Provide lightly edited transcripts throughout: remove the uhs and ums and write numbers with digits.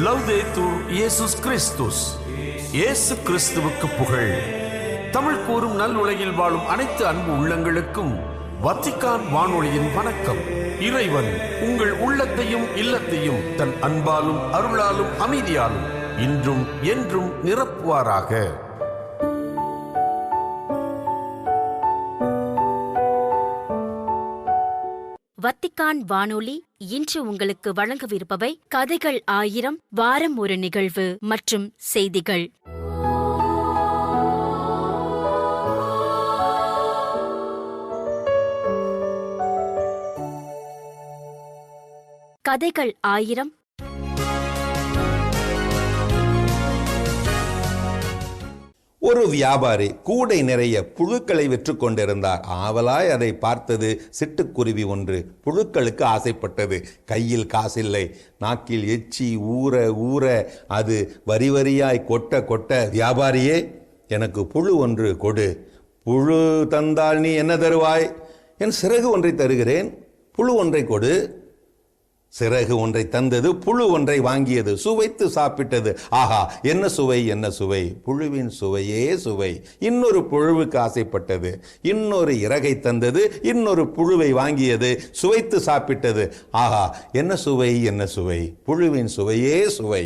லவ்தேத்தூர் இயேசுஸ் கிறிஸ்துஸ். இயேசு கிறிஸ்துவுக்கு புகழ். தமிழ் கூறும் நல் உலகில் வாழும் அனைத்து அன்பு உள்ளங்களுக்கும் வத்திக்கான் வானொலியின் வணக்கம். இறைவன் உங்கள் உள்ளத்தையும் இல்லத்தையும் தன் அன்பாலும் அருளாலும் அமைதியாலும் இன்றும் என்றும் நிரப்புவாராக. வத்திக்கான் வானொலி இன்று உங்களுக்கு வழங்கவிருப்பவை கதைகள் 1000, வாரம் ஒரு நிகழ்வு மற்றும் செய்திகள். கதைகள் 1000. ஒரு வியாபாரி கூடை நிறைய புழுக்களை விற்று கொண்டிருந்தார். ஆவலாய் அதை பார்த்தது சிட்டுக்குருவி ஒன்று. புழுக்களுக்கு ஆசைப்பட்டது. கையில் காசில்லை. நாக்கில் எச்சி ஊற ஊற அது வரி வரியாய் கொட்ட கொட்ட, வியாபாரியே, எனக்கு புழு ஒன்று கொடு. புழு தந்தால் நீ என்ன தருவாய்? என் சிறகு ஒன்றை தருகிறேன். புழு ஒன்றை கொடு. சிறகு ஒன்றை தந்தது, புழு ஒன்றை வாங்கியது, சுவைத்து சாப்பிட்டது. ஆஹா, என்ன சுவை, என்ன சுவை! புழுவின் சுவையே சுவை. இன்னொரு புழுவுக்கு ஆசைப்பட்டது. இன்னொரு இறகை தந்தது, இன்னொரு புழுவை வாங்கியது, சுவைத்து சாப்பிட்டது. ஆஹா, என்ன சுவை, என்ன சுவை! புழுவின் சுவையே சுவை.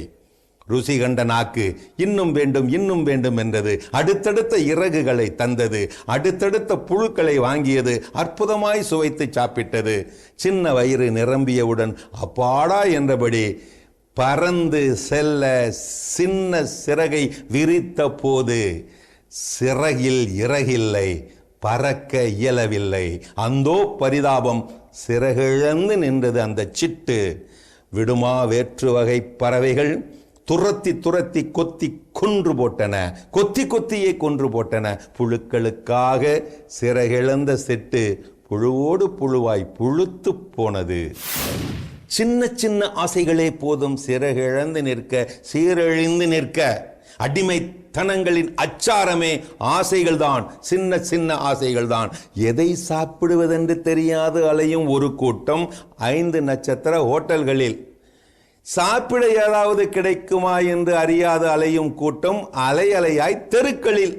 ருசி கண்ட நாக்கு இன்னும் வேண்டும், இன்னும் வேண்டும் என்றது. அடுத்தடுத்த இறகுகளை தந்தது, அடுத்தடுத்த புழுக்களை வாங்கியது, அற்புதமாய் சுவைத்து சாப்பிட்டது. சின்ன வயிறு நிரம்பியவுடன் அப்பாடா என்றபடி பறந்து செல்ல சின்ன சிறகை விரித்த போது சிறகில் இறகில்லை, பறக்க இயலவில்லை. அந்தோ பரிதாபம்! சிறகிழந்து நின்றது அந்த சிட்டு. விடுமா வேற்று வகை பறவைகள் துரத்தி துரத்தி கொத்தி கொன்று போட்டன, கொத்தி கொத்தியே கொன்று போட்டன. புழுக்களுக்காக சிறகிழந்த சிட்டு புழுவோடு புழுவாய் புழுத்து போனது. சின்ன சின்ன ஆசைகளே போதும் சிறகிழந்து நிற்க, சீரழிந்து நிற்க. அடிமைத்தனங்களின் அச்சாரமே ஆசைகள் தான், சின்ன சின்ன ஆசைகள் தான். எதை சாப்பிடுவதென்று தெரியாது அலையும் ஒரு கூட்டம் 5 நட்சத்திர ஹோட்டல்களில். சாப்பிட ஏதாவது கிடைக்குமா என்று அறியாது அலையும் கூட்டம் அலை அலையாய் தெருக்களில்.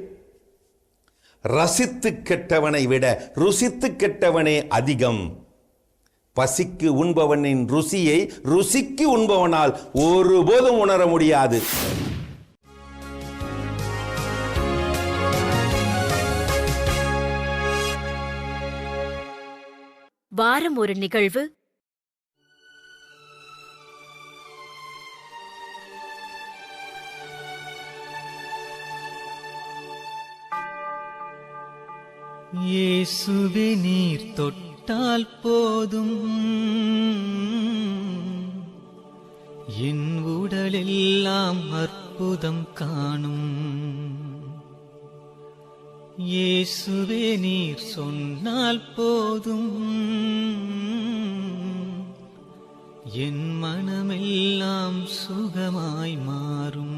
ரசித்து கெட்டவனை விட ருசித்து கெட்டவனே அதிகம். பசிக்கு உண்பவனின் ருசியை ருசிக்கு உண்பவனால் ஒருபோதும் உணர முடியாது. வாரம் ஒரு நிகழ்வு. இயேசுவே, நீர் தொட்டால் போதும் என் உடலெல்லாம் அற்புதம் காணும். இயேசுவே, நீர் சொன்னால் போதும் என் மனமெல்லாம் சுகமாய் மாறும்.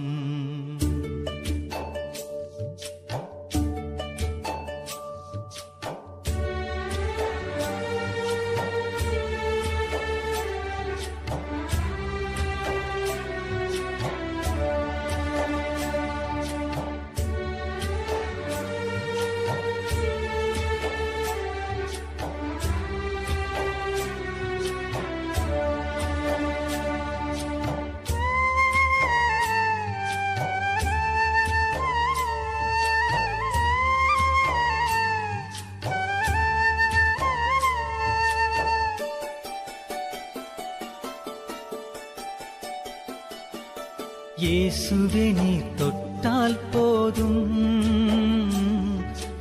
இயேசுவே, நீர் தொட்டால் போதும்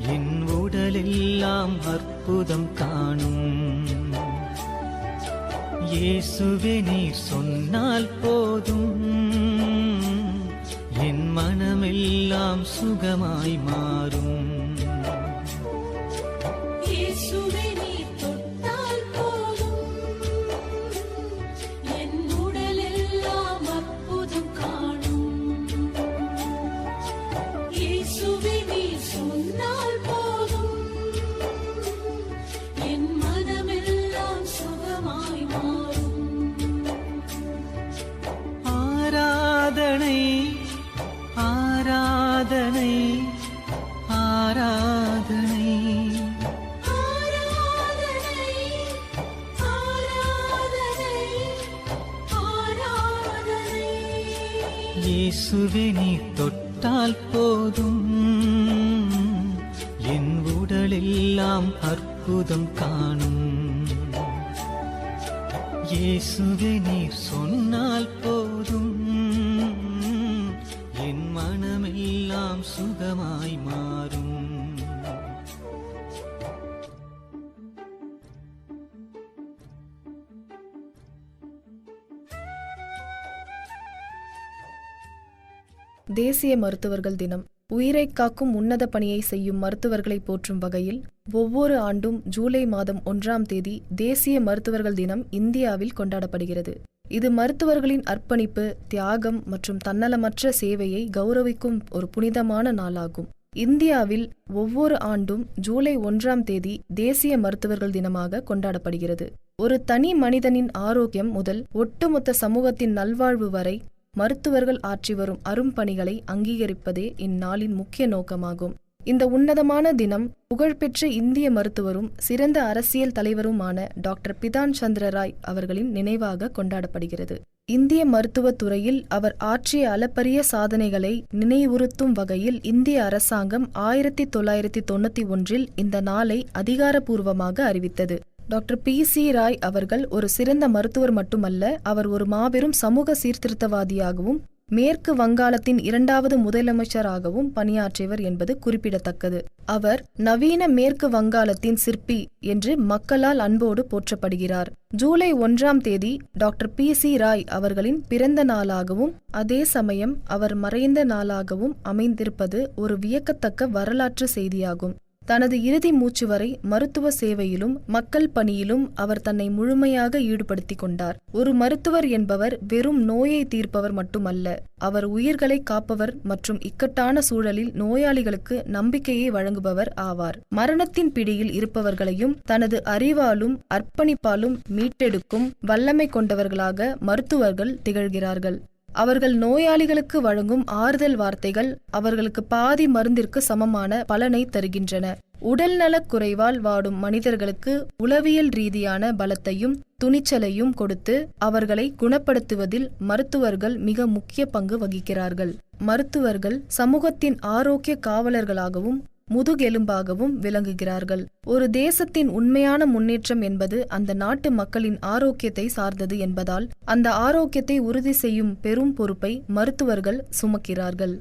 என் உடலெல்லாம் அற்புதம் காணும். இயேசுவே, நீர் சொன்னால் போதும் என் மனமெல்லாம் சுகமாய் மாறும். என் மனமெல்லாம் சுகமாய் மாறும். இயேசுவே நீர் தொட்டால் போதும், என் உடலெல்லாம் அற்புதம் காணும். இயேசுவே நீர் சொன்னால் போதும், என் மனமெல்லாம் சுகமாய் மாறும். தேசிய மருத்துவர்கள் தினம் உயிரை காக்கும் உன்னத பணியை செய்யும் மருத்துவர்களை போற்றும் வகையில் ஒவ்வொரு ஆண்டும் ஜூலை மாதம் 1ஆம் தேதி தேசிய மருத்துவர்கள் தினம் இந்தியாவில் கொண்டாடப்படுகிறது. இது மருத்துவர்களின் அர்ப்பணிப்பு, தியாகம் மற்றும் தன்னலமற்ற சேவையை கௌரவிக்கும் ஒரு புனிதமான நாளாகும். இந்தியாவில் ஒவ்வொரு ஆண்டும் ஜூலை 1ஆம் தேதி தேசிய மருத்துவர்கள் தினமாக கொண்டாடப்படுகிறது. ஒரு தனி மனிதனின் ஆரோக்கியம் முதல் ஒட்டுமொத்த சமூகத்தின் நல்வாழ்வு வரை மருத்துவர்கள் ஆற்றி வரும் அரும்பணிகளை அங்கீகரிப்பதே இந்நாளின் முக்கிய நோக்கமாகும். இந்த உன்னதமான தினம் புகழ்பெற்ற இந்திய மருத்துவரும் சிறந்த அரசியல் தலைவருமான டாக்டர் பிதான் சந்திர ராய் அவர்களின் நினைவாக கொண்டாடப்படுகிறது. இந்திய மருத்துவத் துறையில் அவர் ஆற்றிய அளப்பரிய சாதனைகளை நினைவுறுத்தும் வகையில் இந்திய அரசாங்கம் 1991 இந்த நாளை அதிகாரப்பூர்வமாக அறிவித்தது. டாக்டர் பி.சி. ராய் அவர்கள் ஒரு சிறந்த மருத்துவர் மட்டுமல்ல, அவர் ஒரு மாபெரும் சமூக சீர்திருத்தவாதியாகவும் மேற்கு வங்காளத்தின் 2வது முதலமைச்சராகவும் பணியாற்றியவர் என்பது குறிப்பிடத்தக்கது. அவர் நவீன மேற்கு வங்காளத்தின் சிற்பி என்று மக்களால் அன்போடு போற்றப்படுகிறார். ஜூலை 1ஆம் தேதி டாக்டர் பி.சி. ராய் அவர்களின் பிறந்த நாளாகவும் அதே சமயம் அவர் மறைந்த நாளாகவும் அமைந்திருப்பது ஒரு வியக்கத்தக்க வரலாற்று செய்தியாகும். தனது இறுதி மூச்சு வரை மருத்துவ சேவையிலும் மக்கள் பணியிலும் அவர் தன்னை முழுமையாக ஈடுபடுத்திக் கொண்டார். ஒரு மருத்துவர் என்பவர் வெறும் நோயை தீர்ப்பவர் மட்டுமல்ல, அவர் உயிர்களை காப்பவர் மற்றும் இக்கட்டான சூழலில் நோயாளிகளுக்கு நம்பிக்கையை வழங்குபவர் ஆவார். மரணத்தின் பிடியில் இருப்பவர்களையும் தனது அறிவாலும் அர்ப்பணிப்பாலும் மீட்டெடுக்கும் வல்லமை கொண்டவர்களாக மருத்துவர்கள் திகழ்கிறார்கள். அவர்கள் நோயாளிகளுக்கு வழங்கும் ஆறுதல் வார்த்தைகள் அவர்களுக்கு பாதி மருந்திற்கு சமமான பலனை தருகின்றன. உடல்நலக் குறைவால் வாடும் மனிதர்களுக்கு உளவியல் ரீதியான பலத்தையும் துணிச்சலையும் கொடுத்து அவர்களை குணப்படுத்துவதில் மருத்துவர்கள் மிக முக்கிய பங்கு வகிக்கிறார்கள். மருத்துவர்கள் சமூகத்தின் ஆரோக்கிய காவலர்களாகவும் முதுகெலும்பாகவும் விளங்குகிறார்கள். ஒரு தேசத்தின் உண்மையான முன்னேற்றம் என்பது அந்த நாட்டு மக்களின் ஆரோக்கியத்தை சார்ந்தது என்பதால் அந்த ஆரோக்கியத்தை உறுதி செய்யும் பெரும் பொறுப்பை மருத்துவர்கள் சுமக்கிறார்கள்.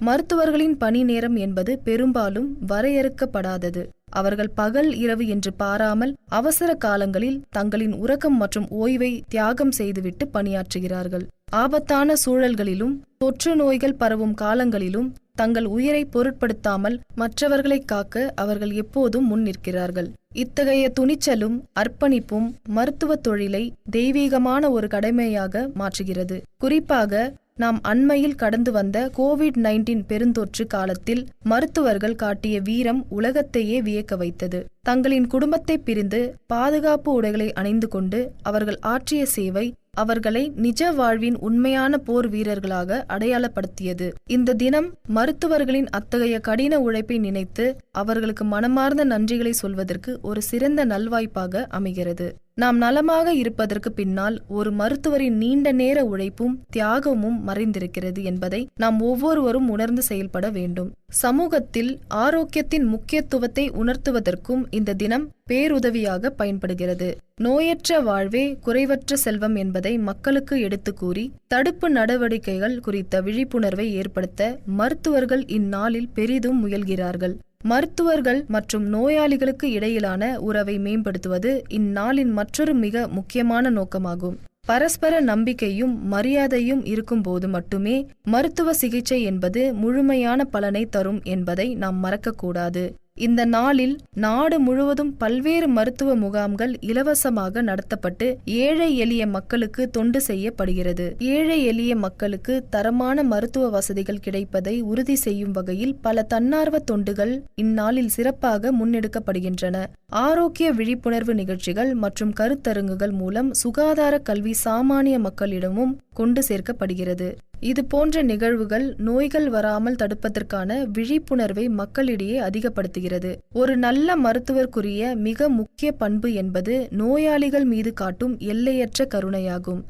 மருத்துவர்களின் பணி நேரம் என்பது பெரும்பாலும் வரையறுக்கப்படாதது. அவர்கள் பகல் இரவு என்று பாராமல் அவசர காலங்களில் தங்களின் உறக்கம் மற்றும் ஓய்வை தியாகம் செய்துவிட்டு பணியாற்றுகிறார்கள். ஆபத்தான சூழல்களிலும் தொற்று நோய்கள் பரவும் காலங்களிலும் தங்கள் உயிரை பொருட்படுத்தாமல் மற்றவர்களை காக்க அவர்கள் எப்போதும் முன் நிற்கிறார்கள். இத்தகைய துணிச்சலும் அர்ப்பணிப்பும் மருத்துவ தொழிலை தெய்வீகமான ஒரு கடமையாக மாற்றுகிறது. குறிப்பாக நாம் அண்மையில் கடந்து வந்த COVID-19 பெருந்தொற்று காலத்தில் மருத்துவர்கள் காட்டிய வீரம் உலகத்தையே வியக்க வைத்தது. தங்களின் குடும்பத்தை பிரிந்து பாதுகாப்பு உடைகளை அணிந்து கொண்டு அவர்கள் ஆற்றிய சேவை அவர்களை நிஜ வாழ்வின் உண்மையான போர் வீரர்களாக அடையாளப்படுத்தியது. இந்த தினம் மருத்துவர்களின் அத்தகைய கடின உழைப்பை நினைத்து அவர்களுக்கு மனமார்ந்த நன்றிகளை சொல்வதற்கு ஒரு சிறந்த நல்வாய்ப்பாக அமைகிறது. நாம் நலமாக இருப்பதற்கு பின்னால் ஒரு மருத்துவரின் நீண்ட நேர உழைப்பும் தியாகமும் மறைந்திருக்கிறது என்பதை நாம் ஒவ்வொருவரும் உணர்ந்து செயல்பட வேண்டும். சமூகத்தில் ஆரோக்கியத்தின் முக்கியத்துவத்தை உணர்த்துவதற்கும் இந்த தினம் பேருதவியாக பயன்படுகிறது. நோயற்ற வாழ்வே குறைவற்ற செல்வம் என்பதை மக்களுக்கு எடுத்து கூறி தடுப்பு நடவடிக்கைகள் குறித்த விழிப்புணர்வை ஏற்படுத்த மருத்துவர்கள் இந்நாளில் பெரிதும் முயல்கிறார்கள். மருத்துவர்கள் மற்றும் நோயாளிகளுக்கு இடையிலான உறவை மேம்படுத்துவது இந்நாளின் மற்றொரு மிக முக்கியமான நோக்கமாகும். பரஸ்பர நம்பிக்கையும் மரியாதையும் இருக்கும்போது மட்டுமே மருத்துவ சிகிச்சை என்பது முழுமையான பலனை தரும் என்பதை நாம் மறக்கக்கூடாது. இந்த நாளில் நாடு முழுவதும் பல்வேறு மருத்துவ முகாம்கள் இலவசமாக நடத்தப்பட்டு ஏழை எளிய மக்களுக்கு தொண்டு செய்யப்படுகிறது. ஏழை எளிய மக்களுக்கு தரமான மருத்துவ வசதிகள் கிடைப்பதை உறுதி செய்யும் வகையில் பல தன்னார்வ தொண்டுகள் இந்நாளில் சிறப்பாக முன்னெடுக்கப்படுகின்றன. ஆரோக்கிய விழிப்புணர்வு நிகழ்ச்சிகள் மற்றும் கருத்தரங்குகள் மூலம் சுகாதார கல்வி சாமானிய மக்களிடமும் கொண்டு சேர்க்கப்படுகிறது. இது போன்ற நிகழ்வுகள் நோய்கள் வராமல் தடுப்பதற்கான விழிப்புணர்வை மக்களிடையே அதிகப்படுத்துகிறது. ஒரு நல்ல மருத்துவருக்குரிய மிக முக்கிய பண்பு என்பது நோயாளிகள் மீது காட்டும் எல்லையற்ற கருணையாகும்.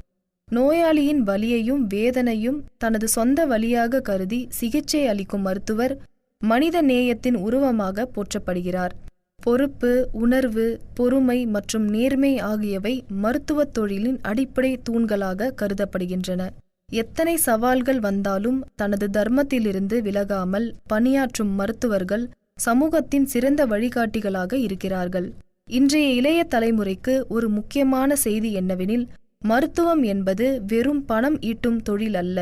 நோயாளியின் வலியையும் வேதனையும் தனது சொந்த வலியாக கருதி சிகிச்சை அளிக்கும் மருத்துவர் மனித நேயத்தின் உருவமாக போற்றப்படுகிறார். பொறுப்பு, உணர்வு, பொறுமை மற்றும் நேர்மை ஆகியவை மருத்துவத் தொழிலின் அடிப்படை தூண்களாக கருதப்படுகின்றன. எத்தனை சவால்கள் வந்தாலும் தனது தர்மத்திலிருந்து விலகாமல் பணியாற்றும் மருத்துவர்கள் சமூகத்தின் சிறந்த வழிகாட்டிகளாக இருக்கிறார்கள். இன்றைய இளைய தலைமுறைக்கு ஒரு முக்கியமான செய்தி என்னவெனில், மருத்துவம் என்பது வெறும் பணம் ஈட்டும் தொழில் அல்ல,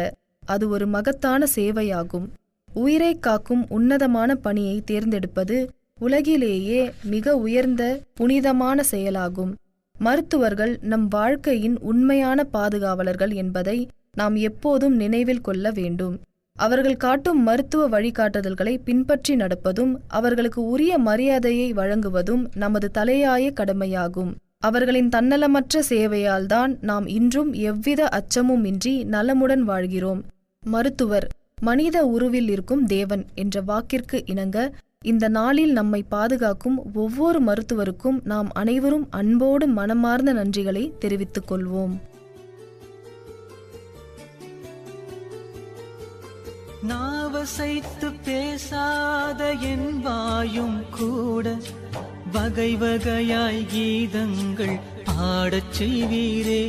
அது ஒரு மகத்தான சேவையாகும். உயிரை காக்கும் உன்னதமான பணியை தேர்ந்தெடுப்பது உலகிலேயே மிக உயர்ந்த புனிதமான செயலாகும். மருத்துவர்கள் நம் வாழ்க்கையின் உண்மையான பாதுகாவலர்கள் என்பதை நாம் எப்போதும் நினைவில் கொள்ள வேண்டும். அவர்கள் காட்டும் மருத்துவ வழிகாட்டுதல்களை பின்பற்றி நடப்பதும் அவர்களுக்கு உரிய மரியாதையை வழங்குவதும் நமது தலையாய கடமையாகும். அவர்களின் தன்னலமற்ற சேவையால் தான் நாம் இன்றும் எவ்வித அச்சமும் இன்றி நலமுடன் வாழ்கிறோம். மருத்துவர் மனித உருவில் இருக்கும் தேவன் என்ற வாக்கிற்கு இணங்க இந்த நாளில் நம்மை பாதுகாக்கும் ஒவ்வொரு மருத்துவருக்கும் நாம் அனைவரும் அன்போடு மனமார்ந்த நன்றிகளை தெரிவித்துக் கொள்வோம். நாவசைத்து பேசாத என் வாயும் கூட வகை வகையாய் கீதங்கள் பாடச் செய்வீரே.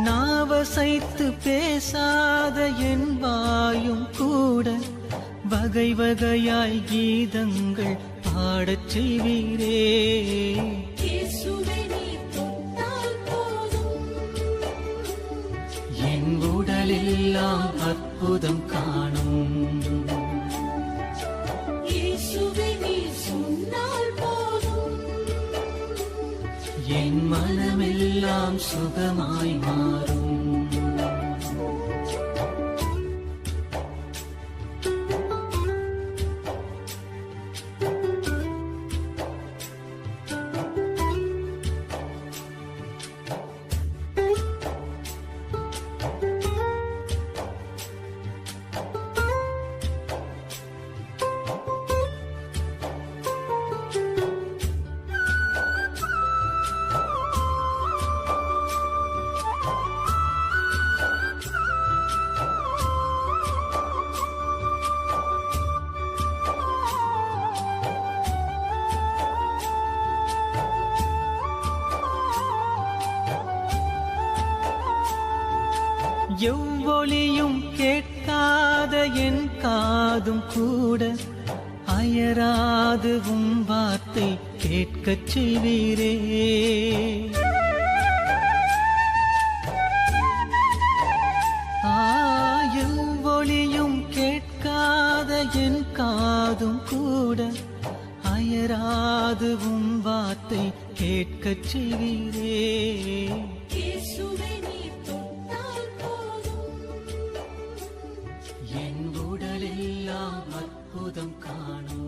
நாவசைத்து பேசாத என் வாயும் கூட வகை வகையாய் கீதங்கள் பாடச் செய்வீரே. என் உடலெல்லாம் அற்புதம் காணும். என் மனமெல்லாம் சுகமாய் மாறும். எவ்வொலியும் கேட்காத என் காதும் கூட அயராது உம் வார்த்தை கேட்கச் செய்வீரே. எவ்வொலியும் கேட்காத என் காதும் கூட அயராது உம் வார்த்தை கேட்கச் செய்வீரே. என் உடலெல்லாம் அற்புதம் காணும்.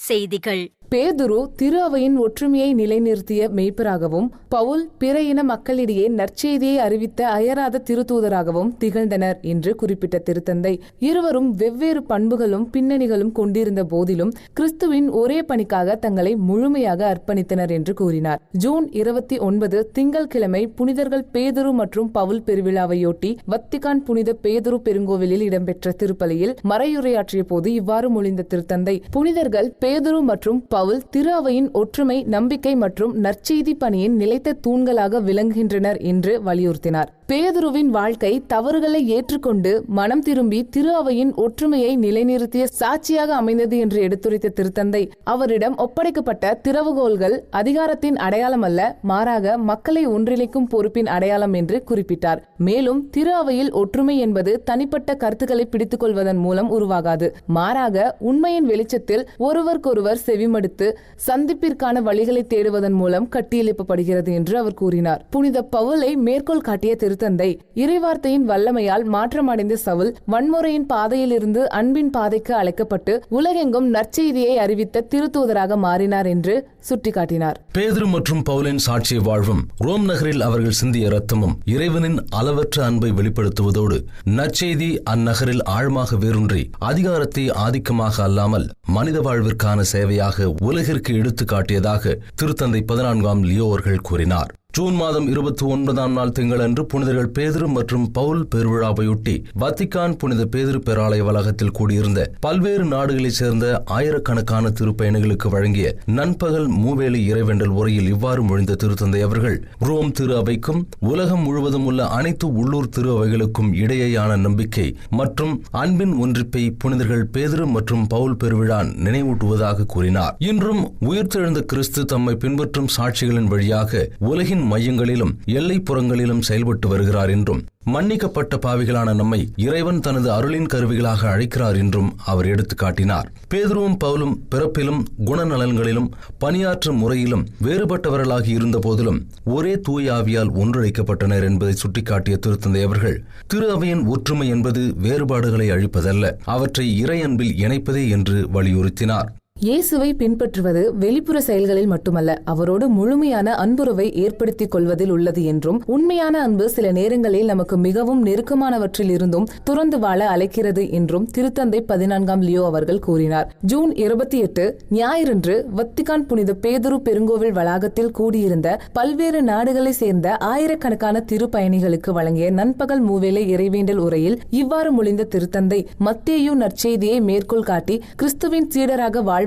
செய்திகள். பேதுரு திரு அவையின் ஒற்றுமையை நிலைநிறுத்திய மெய்ப்பராகவும் பவுல் பிற இன மக்களிடையே நற்செய்தியை அறிவித்த அயராத திருத்தூதராகவும் திகழ்ந்தனர் என்று குறிப்பிட்ட திருத்தந்தை, இருவரும் வெவ்வேறு பண்புகளும் பின்னணிகளும் கொண்டிருந்த போதிலும் கிறிஸ்துவின் ஒரே பணிக்காக தங்களை முழுமையாக அர்ப்பணித்தனர் என்று கூறினார். ஜூன் 29 திங்கள்கிழமை புனிதர்கள் பேதுரு மற்றும் பவுல் பெருவிழாவையொட்டி வத்திக்கான் புனித பேதுரு பெருங்கோவிலில் இடம்பெற்ற திருப்பலியில் மறையுரையாற்றிய போது இவ்வாறு மொழிந்த திருத்தந்தை, புனிதர்கள் பேதுரு மற்றும் பவுல் திரு அவையின் ஒற்றுமை, நம்பிக்கை மற்றும் நற்செய்தி பணியின் நிலைத்த தூண்களாக விளங்குகின்றனர் என்று வலியுறுத்தினார். பேதுருவின் வாழ்க்கை தவறுகளை ஏற்றுக்கொண்டு மனம் திரும்பி திரு அவையின் ஒற்றுமையை நிலைநிறுத்திய சாட்சியாக அமைந்தது என்று எடுத்துரைத்த திருத்தந்தை, அவரிடம் ஒப்படைக்கப்பட்ட திறவுகோல்கள் அதிகாரத்தின் அடையாளம் அல்ல, மாறாக மக்களை ஒன்றிணைக்கும் பொறுப்பின் அடையாளம் என்று குறிப்பிட்டார். மேலும் திரு அவையில் ஒற்றுமை என்பது தனிப்பட்ட கருத்துக்களை பிடித்துக் கொள்வதன் மூலம் உருவாகாது, மாறாக உண்மையின் வெளிச்சத்தில் ஒருவருக்கொருவர் செவிமடுத்து சந்திப்பிற்கான வழிகளை தேடுவதன் மூலம் கட்டியெழுப்பப்படுகிறது என்று அவர் கூறினார். புனித பவுலை மேற்கோள் காட்டிய திருத்தந்தை, இறைவார்த்தையின் வல்லமையால் மாற்றமடைந்த சவுல் வன்முறையின் பாதையிலிருந்து அன்பின் பாதைக்கு அழைக்கப்பட்டு உலகெங்கும் நற்செய்தியை அறிவித்த திருத்தூதராக மாறினார் என்று சுட்டிக்காட்டினார். பேதுரு மற்றும் பவுலின் சாட்சிய வாழ்வும் ரோம் நகரில் அவர்கள் சிந்திய இரத்தமும் இறைவனின் அளவற்ற அன்பை வெளிப்படுத்துவதோடு நற்செய்தி அந்நகரில் ஆழமாக வேரூன்றி அதிகாரத்தை ஆதிக்கமாக அல்லாமல் மனித வாழ்விற்கான சேவையாக உலகிற்கு எடுத்து காட்டியதாக திருத்தந்தை 14ஆம் லியோ அவர்கள் கூறினார். ஜூன் மாதம் 29ஆம் நாள் திங்களன்று புனிதர்கள் பேதுரு மற்றும் பவுல் பெருவிழாவையொட்டி வத்திக்கான் புனித பேதுரு பேராலய வளாகத்தில் கூடியிருந்த பல்வேறு நாடுகளைச் சேர்ந்த ஆயிரக்கணக்கான திருப்பயணிகளுக்கு வழங்கிய நண்பகல் மூவேளை இறைவேண்டல் உரையில் இவ்வாறு மொழிந்த திருத்தந்தை அவர்கள், ரோம் திரு அவைக்கும் உலகம் முழுவதும் உள்ள அனைத்து உள்ளூர் திரு அவைகளுக்கும் இடையேயான நம்பிக்கை மற்றும் அன்பின் ஒன்றிப்பை புனிதர்கள் பேதுரு மற்றும் பவுல் பெருவிழா நினைவூட்டுவதாக கூறினார். இன்றும் உயிர்த்தெழுந்த கிறிஸ்து தம்மை பின்பற்றும் சாட்சிகளின் வழியாக உலகின் மையங்களிலும் எல்லைப்புறங்களிலும் செயல்பட்டு வருகிறார் என்றும் மன்னிக்கப்பட்ட பாவிகளான நம்மை இறைவன் தனது அருளின் கருவிகளாக அழைக்கிறார் என்றும் அவர் எடுத்துக்காட்டினார். பேதுருவும் பவுலும் பிறப்பிலும் குணநலன்களிலும் பணியாற்றும் முறையிலும் வேறுபட்டவர்களாகி இருந்த போதிலும் ஒரே தூய ஆவியால் ஒன்றிணைக்கப்பட்டனர் என்பதை சுட்டிக்காட்டிய திருத்தந்தை அவர்கள், திரு அவையின் ஒற்றுமை என்பது வேறுபாடுகளை அழிப்பதல்ல, அவற்றை இறை அன்பில் இணைப்பதே என்று வலியுறுத்தினார். இயேசுவை பின்பற்றுவது வெளிப்புற செயல்களில் மட்டுமல்ல, அவரோடு முழுமையான அன்புறவை ஏற்படுத்திக் கொள்வதில் உள்ளது என்றும், உண்மையான அன்பு சில நேரங்களில் நமக்கு மிகவும் நெருக்கமானவற்றில் இருந்தும் துறந்து வாழ அழைக்கிறது என்றும் திருத்தந்தை 14ஆம் லியோ அவர்கள் கூறினார். ஜூன் 28 ஞாயிறன்று வத்திக்கான் புனித பேதுரு பெருங்கோவில் வளாகத்தில் கூடியிருந்த பல்வேறு நாடுகளை சேர்ந்த ஆயிரக்கணக்கான திருப்பயணிகளுக்கு வழங்கிய நண்பகல் மூவேளை இறைவேண்டல் உரையில் இவ்வாறு மொழிந்த திருத்தந்தை, மத்தேயு நற்செய்தியை மேற்கோள் காட்டி கிறிஸ்துவின் சீடராக வாழ்வதற்கு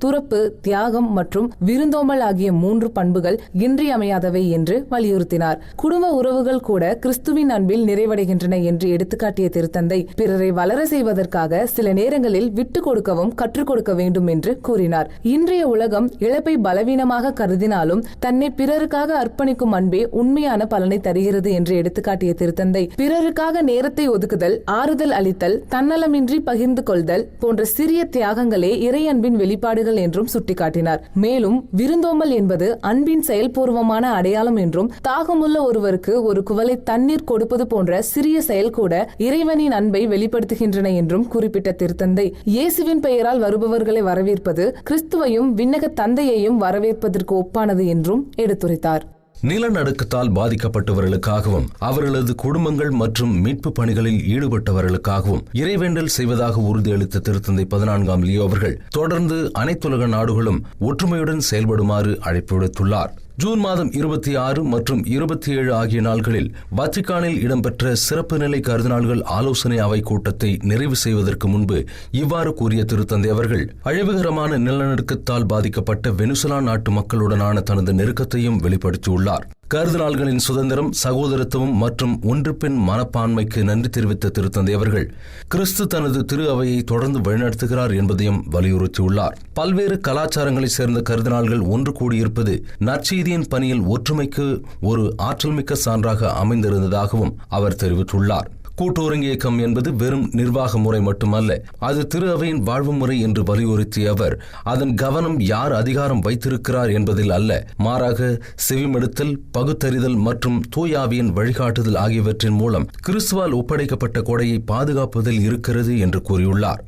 துறப்பு, தியாகம் மற்றும் விருந்தோம்பல் ஆகிய 3 பண்புகள் இன்றியமையாதவை என்று வலியுறுத்தினார். குடும்ப உறவுகள் கூட கிறிஸ்துவின் அன்பில் நிறைவடைகின்றன என்று எடுத்துக்காட்டிய திருத்தந்தை, பிறரை வளர செய்வதற்காக சில நேரங்களில் விட்டுக் கொடுக்கவும் கற்றுக் கொடுக்க வேண்டும் என்று கூறினார். இன்றைய உலகம் இழப்பை பலவீனமாக கருதினாலும் தன்னை பிறருக்காக அர்ப்பணிக்கும் அன்பே உண்மையான பலனை தருகிறது என்று எடுத்துக்காட்டிய திருத்தந்தை, பிறருக்காக நேரத்தை ஒதுக்குதல், ஆறுதல் அளித்தல், தன்னலமின்றி பகிர்ந்து கொள்தல் போன்ற சிறிய தியாகங்களே இறை அன்பின் வெளிப்பாடுகள் என்றும் சுட்டிக்காட்டினார். மேலும் விருந்தோம்பல் என்பது அன்பின் செயல்பூர்வமான அடையாளம் என்றும், தாகமுள்ள ஒருவருக்கு ஒரு குவளை தண்ணீர் கொடுப்பது போன்ற சிறிய செயல் கூட இறைவனின் அன்பை வெளிப்படுத்துகின்றன என்றும் குறிப்பிட்ட திருத்தந்தை, இயேசுவின் பெயரால் வருபவர்களை வரவேற்பது கிறிஸ்துவையும் விண்ணக தந்தையையும் வரவேற்பதற்கு ஒப்பானது என்றும் எடுத்துரைத்தார். நிலநடுக்கத்தால் பாதிக்கப்பட்டவர்களுக்காகவும் அவர்களது குடும்பங்கள் மற்றும் மீட்பு பணிகளில் ஈடுபட்டவர்களுக்காகவும் இறைவேண்டல் செய்வதாக உறுதியளித்த திருத்தந்தை 14ஆம் லியோ அவர்கள் தொடர்ந்து அனைத்துலக நாடுகளும் ஒற்றுமையுடன் செயல்படுமாறு அழைப்பு விடுத்துள்ளார். ஜூன் மாதம் 26 மற்றும் 27 ஆகிய நாள்களில் வத்திக்கானில் இடம்பெற்ற சிறப்பு நிலை கர்தினால்கள் ஆலோசனை அவை கூட்டத்தை நிறைவு செய்வதற்கு முன்பு இவ்வாறு கூறிய திருத்தந்தை அவர்கள், அழிவுகரமான நிலநடுக்கத்தால் பாதிக்கப்பட்ட வெனிசுலா நாட்டு மக்களுடனான தனது நெருக்கத்தையும் வெளிப்படுத்தியுள்ளார். கர்தினால்களின் சுதந்திரம், சகோதரத்துவம் மற்றும் ஒன்றுபெண் மனப்பான்மைக்கு நன்றி தெரிவித்த திருத்தந்தை அவர்கள், கிறிஸ்து தனது திரு அவையை தொடர்ந்து வழிநடத்துகிறார் என்பதையும் வலியுறுத்தியுள்ளார். பல்வேறு கலாச்சாரங்களைச் சேர்ந்த கர்தினால்கள் ஒன்று கூடியிருப்பது நற்செய்தியின் பணியில் ஒற்றுமைக்கு ஒரு ஆற்றல்மிக்க சான்றாக அமைந்திருந்ததாகவும் அவர் தெரிவித்துள்ளார். கூட்டுறவு இயக்கம் என்பது வெறும் நிர்வாக முறை மட்டுமல்ல, அது திரு அவையின் வாழ்வு முறை என்று வலியுறுத்திய அவர், அதன் கவனம் யார் அதிகாரம் வைத்திருக்கிறார் என்பதில் அல்ல, மாறாக செவிமடுத்தல், பகுத்தறிதல் மற்றும் தூயாவியின் வழிகாட்டுதல் ஆகியவற்றின் மூலம் கிறிஸ்துவால் ஒப்படைக்கப்பட்ட கொடையை பாதுகாப்பதில் இருக்கிறது என்று கூறியுள்ளார்.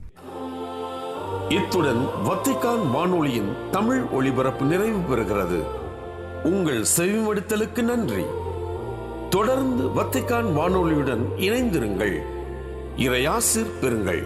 இத்துடன் வத்திக்கான் வானொலியின் தமிழ் ஒளிபரப்பு நிறைவு பெறுகிறது. உங்கள் செவிமடுத்தலுக்கு நன்றி. தொடர்ந்து வத்திக்கான் வானொலியுடன் இணைந்திருங்கள். இறையாசிர் பெறுங்கள்.